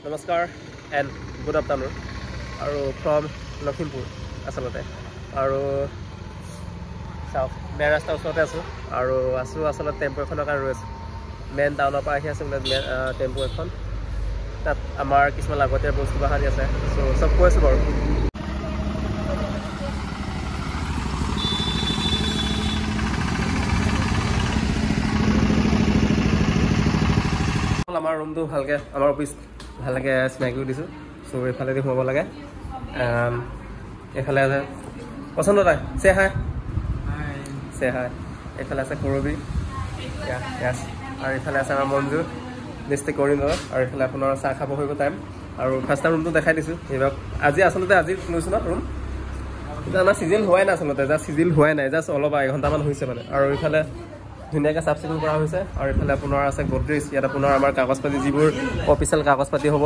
নমস্কাৰ and good afternoon আৰু from Lakhimpur আচলতে আৰু চাওক মেইন ৰাস্তাৰ ওচৰতে আছোঁ আৰু আচলতে টেম্পু এখনৰ কাৰণে ৰৈ আছোঁ মেইন টাউনৰ পৰা আহি আছোঁ টেম্পু এখন তাত আমাৰ কিছুমান লাগতীয়াল বস্তু বাহানি আছে চ' চব কৈ আছোঁ বাৰু আমাৰ ৰুমটো ভালকৈ আমাৰ অফিচ ভালকৈ চিনাকি দিছোঁ চ' এইফালেদি সোমাব লাগে এইফালে আছে পচন্দ তাই চে হাই এইফালে আছে কৰবী য়েছ আৰু এইফালে আছে আমাৰ মঞ্জু ডিষ্ট্ৰিক্ট কৰিমগঞ্জ আৰু এইফালে আপোনাৰ চাহ খাব কৰিব টাইম আৰু ফাৰ্ষ্ট টাইম ৰুমটো দেখাই দিছোঁ এইবাৰ আজি লৈছোঁ ন ৰুম এতিয়া আমাৰ চিজিল হোৱাই নাই আচলতে চিজিল হোৱাই নাই জাষ্ট অলপ এঘণ্টামান হৈছে মানে আৰু এইফালে ধুনীয়াকৈ চাফ চিকুণ কৰা হৈছে আৰু এইফালে আপোনাৰ আছে গডৰেজ ইয়াত আপোনাৰ আমাৰ কাগজ পাতি যিবোৰ অফিচিয়েল কাগজ পাতি হ'ব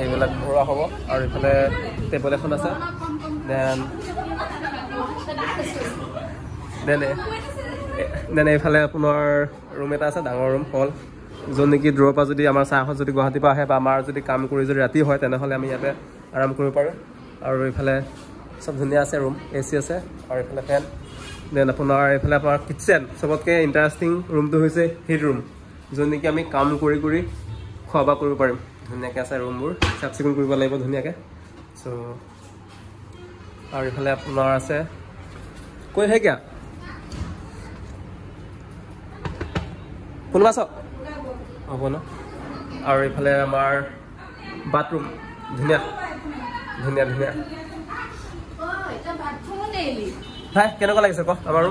এইবিলাক ভৰোৱা হ'ব আৰু এইফালে টেবুল এখন আছে দেন এইফালে আপোনাৰ ৰুম এটা আছে ডাঙৰ ৰুম হল য'ত নেকি দূৰৰ পৰা যদি আমাৰ চাহত যদি গুৱাহাটীৰ পৰা আহে বা আমাৰ যদি কাম কৰি যদি ৰাতি হয় তেনেহ'লে আমি ইয়াতে আৰাম কৰিব পাৰোঁ আৰু এইফালে চব ধুনীয়া আছে ৰুম AC আছে আৰু এইফালে ফেন দেন আপোনাৰ এইফালে আপোনাৰ কিটচেন চবতকৈ ইণ্টাৰেষ্টিং ৰুমটো হৈছে হিট ৰুম য'ত নেকি আমি কাম কৰি খোৱা বোৱা কৰিব পাৰিম ধুনীয়াকৈ আছে ৰুমবোৰ চাফ চিকুণ কৰিব লাগিব ধুনীয়াকৈ চ' আৰু এইফালে আপোনাৰ আছে কৈ হে কিয়া কোনোবা চাওক হ'ব ন আৰু এইফালে আমাৰ বাথৰুম ধুনীয়া হাই কেনেকুৱা লাগিছে কওক আমাৰ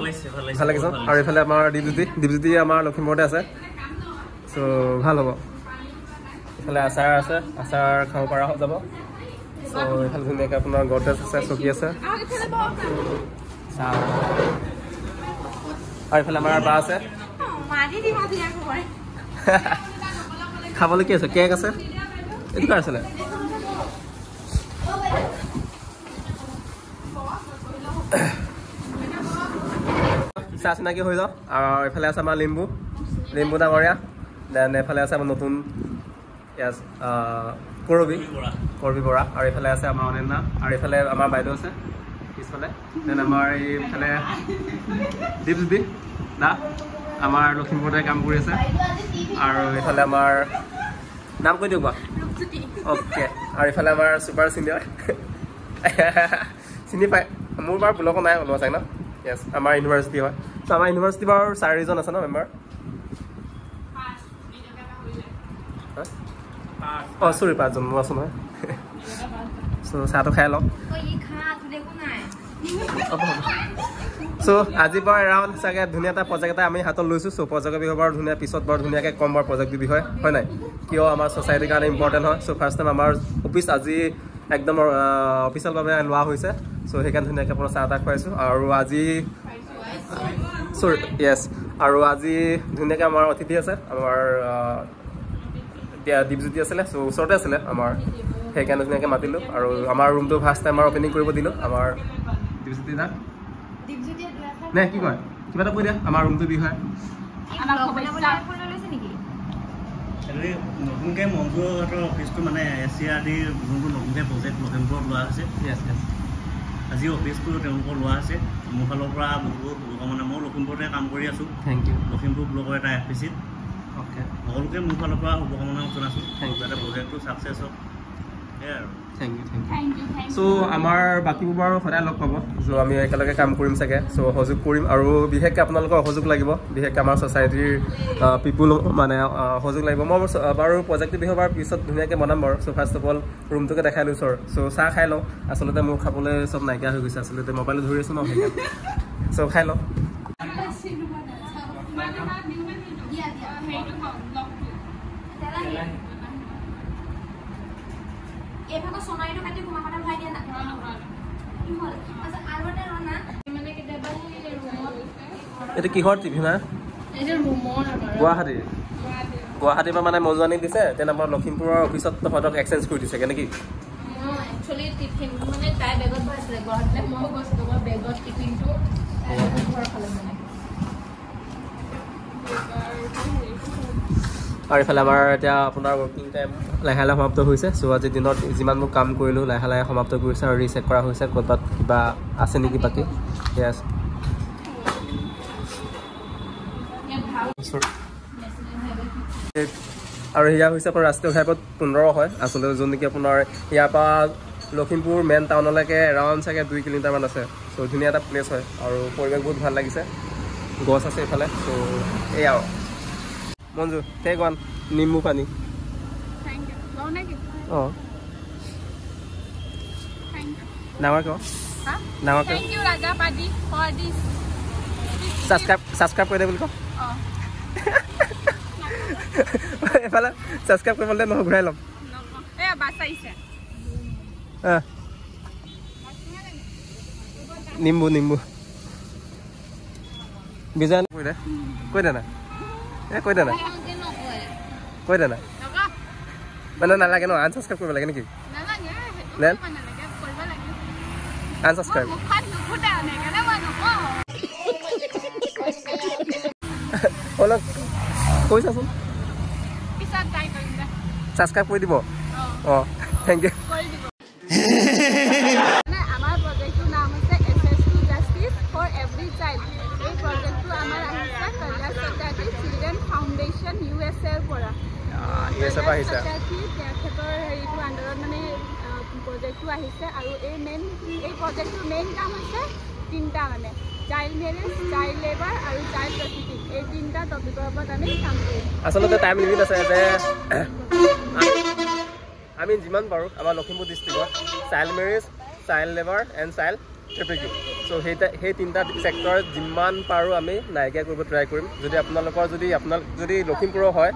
ভাল লাগিছে আৰু এইফালে আমাৰ দীপজ্যোতি আমাৰ লখিমপুৰতে আছে চ' ভাল হ'ব এইফালে আচাৰ আছে আচাৰ খাব পৰা যাব চ' এইফালে ধুনীয়াকৈ আপোনাৰ গডৰেজ আছে চকী আছে আৰু এইফালে আমাৰ বা আছে খাবলৈ কি আছে কেক আছে এইটো কাৰ আছিলে চাহ চিনাকি হৈ যাওঁ আৰু এইফালে আছে আমাৰ লিম্বু ডাঙৰীয়া দেন এইফালে আছে আমাৰ নতুন কৰবী বৰা আৰু এইফালে আছে আমাৰ অনন্যা আৰু এইফালে আমাৰ বাইদেউ আছে পিছফালে দেন আমাৰ এইফালে দীপজ্যোতি দা আমাৰ লখিমপুৰতে কাম কৰি আছে আৰু এইফালে আমাৰ নাম কৈ দিয়ক বা অ'কে আৰু এইফালে আমাৰ ছুপাৰ চিনিয়ৰ চিনি পায় মোৰ বাৰু ব্লগো নাই ওলোৱা চাই ন য়েছ আমাৰ ইউনিভাৰ্চিটি হয় ত' আমাৰ ইউনিভাৰ্চিটি বাৰু 4জন আছে ন মেম্বাৰ অঁ চৰি 5জন মোৰ আছোঁ নহয় চ' চাহটো খাই লওক চ' আজিৰ পৰা এৰাউণ্ড চাগে ধুনীয়া এটা প্ৰজেক্ট এটা আমি হাতত লৈছোঁ চ' প্ৰজেক্টৰ বিষয়ে বাৰু ধুনীয়া পিছত বাৰু ধুনীয়াকৈ ক'ম বাৰু প্ৰজেক্টটোৰ বিষয়ে হয় নাই কিয় আমাৰ ছ'চাইটিৰ কাৰণে ইম্পৰ্টেণ্ট হয় চ' ফাৰ্ষ্ট টাইম আমাৰ অফিচ আজি একদম অফিচিয়েলভাৱে লোৱা হৈছে চ' সেইকাৰণে ধুনীয়াকৈ আপোনাৰ চাহ তাহ খুৱাইছোঁ আৰু আজি য়েছ আৰু আজি ধুনীয়াকৈ আমাৰ অতিথি আছে আমাৰ দীপজ্যোতি আছিলে চ' ওচৰতে আছিলে আমাৰ সেইকাৰণে ধুনীয়াকৈ মাতিলোঁ আৰু আমাৰ ৰুমটো ফাৰ্ষ্ট টাইম আমাৰ অপেনিং কৰিব দিলোঁ আমাৰ দীপজ্যোতি দাক নে কি কয় কিবা এটা কৈ দিয়া আমাৰ ৰুমটোৰ বিষয়ে নতুনকৈ মঞ্জুহঁতৰ অফিচটো মানে SCRD যোনটো নতুনকৈ প্ৰজেক্ট লখিমপুৰত লোৱা হৈছে আজি অফিচটো তেওঁলোকৰ লোৱা হৈছে মোৰ ফালৰ পৰা বহুত মানে মই লখিমপুৰতে কাম কৰি আছোঁ থেংক ইউ লখিমপুৰ ব্লকৰ এটা FPCত অ'কে সকলোকে মোৰ ফালৰ পৰা শুভকামনা জনাইছোঁ যাতে প্ৰজেক্টটো ছাকচেছ হওক সেয়াই আৰু থেংক ইউ চ' আমাৰ বাকীবোৰ বাৰু সদায় লগ পাব চ' আমি একেলগে কাম কৰিম চাগে চ' সহযোগ কৰিম আৰু বিশেষকৈ আপোনালোকৰ সহযোগ লাগিব বিশেষকৈ আমাৰ ছ'চাইটিৰ পিপুল মানে সহযোগ লাগিব মই বাৰু প্ৰজেক্টটোৰ বিষয়ে বাৰু পিছত ধুনীয়াকৈ বনাম বাৰু চ' ফাৰ্ষ্ট অফ অল ৰুমটোকে দেখাই লৈছোঁ আৰু চ' চাহ খাই লওঁ আচলতে মোৰ খাবলৈ চব নাইকিয়া হৈ গৈছে আচলতে মোবাইলত ধৰি আছোঁ ন সেইকাৰণে চ' খাই লওঁ এইভাগৰ সোণাৰীটো কাটি কুমাকটা ভৰাই দিয়া না আৰু এটা ৰনা মানে কেতিয়াবা এইটো কিহৰ টিভি না গুৱাহাটীৰ পৰা মানে মজু আনি দিছে তেনে আমাৰ লখিমপুৰৰ অফিচত তহঁতক এক্সচেঞ্জ কৰি দিছে নেকি একচুৱেলি টিফিন মানে তাই বেগত ভৰাইছিলে গুৱাহাটীলৈ মই গৈছিলোঁ মই বেগত টিফিনটো ঘৰৰ ফালে মানে আৰু এইফালে আমাৰ এতিয়া আপোনাৰ ৱৰ্কিং টাইম লাহে লাহে সমাপ্ত হৈছে। চ' আজিৰ দিনত যিমানবোৰ কাম কৰিলোঁ লাহে লাহে সমাপ্ত কৰিছে আৰু ৰিচেক কৰা হৈছে ক'ৰবাত কিবা আছে নেকি বাকী। সেয়া আছে আৰু সেয়া হৈছে আপোনাৰ ৰাষ্ট্ৰীয় ঘাইপথ 15 হয় আচলতে, যোন নেকি আপোনাৰ ইয়াৰ পৰা লখিমপুৰ মেইন টাউনলৈকে এৰাউণ্ড চাগে 2 কিলোমিটাৰমান আছে। চ' ধুনীয়া এটা প্লেচ হয় আৰু পৰিৱেশ বহুত ভাল লাগিছে, গছ আছে এইফালে। চ' এয়া আৰু মঞ্জু টেক ওৱান নিম্বু পানী। অঁ ডাঙৰকৈ ডাঙৰকৈ ছাবস্ক্ৰাইব কৰি দে বুলি কওঁ। এইফালে ছাবস্ক্ৰাইব কৰিবলৈ নহয় ঘূৰাই ল'ম। নিম্বু নিম্বু বিজয় কৈ দে না কৈ দে না মানে নালাগে ন আনছাবস্ক্ৰাইব কৰিব লাগে নেকি? দেন আনছাবস্ক্ৰাইব অলপ কৈছাচোন ছাবস্ক্ৰাইব কৰি দিব। অঁ থেংক ইউ। আমাৰ প্ৰজেক্টটোৰ নাম হৈছে এছ2 জাষ্টিচ ফৰ এভৰি চাইল্ড। এই প্ৰজেক্টটো আমাৰ আহিছে কৈলাশ সত্যাৰ্থী চিলড্ৰেন ফাউণ্ডেশ্যন USA-ৰ পৰা। তেখেতৰ হেৰিটোৰ আণ্ডাৰত মানে প্ৰজেক্টটো আহিছে আৰু এই প্ৰজেক্টটোৰ মেইন কাম হৈছে 3টা মানে চাইল্ড মেৰেজ, চাইল্ড লেবাৰ আৰু চাইল্ড ট্ৰেফিকিং। এই 3টা টপিকৰ ওপৰত আমি কাম কৰিম। আচলতে টাইম লিমিট আছে যে আমি যিমান পাৰোঁ আমাৰ লখিমপুৰ ডিষ্ট্ৰিক্টত child marriage, child labour and child trafficking, so' সেই 3টা ছেক্টৰত যিমান পাৰোঁ আমি নাইকিয়া কৰিব ট্ৰাই কৰিম। যদি আপোনালোকৰ যদি লখিমপুৰৰ হয়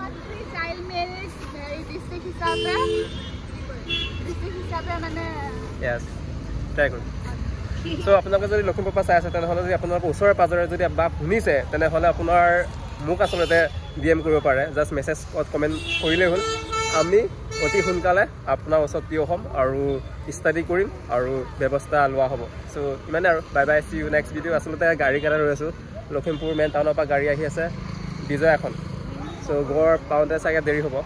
চাইল্ড মেৰেজ ডিষ্ট্ৰিক্ট হিচাপে মানে য়েছ ট্ৰাই কৰিম। চ' আপোনালোকে যদি লখিমপুৰৰ পৰা চাই আছে তেনেহ'লে যদি আপোনালোকৰ ওচৰে পাজৰে যদি বা শুনিছে তেনেহ'লে আপোনাৰ মোক আচলতে DM কৰিব পাৰে। জাষ্ট মেছেজ কমেণ্ট কৰিলেই হ'ল। আমি অতি সোনকালে আপোনাৰ ওচৰত প্ৰিয় হ'ম আৰু ষ্টাডি কৰিম আৰু ব্যৱস্থা লোৱা হ'ব। চ' ইমানে আৰু bye bye, see you next video'. আচলতে গাড়ী কাৰণে ৰৈ আছোঁ, লখিমপুৰ মেইন টাউনৰ পৰা গাড়ী আহি আছে বিজয় এখন। চ' গড় পাওঁতে চাগে দেৰি হ'ব।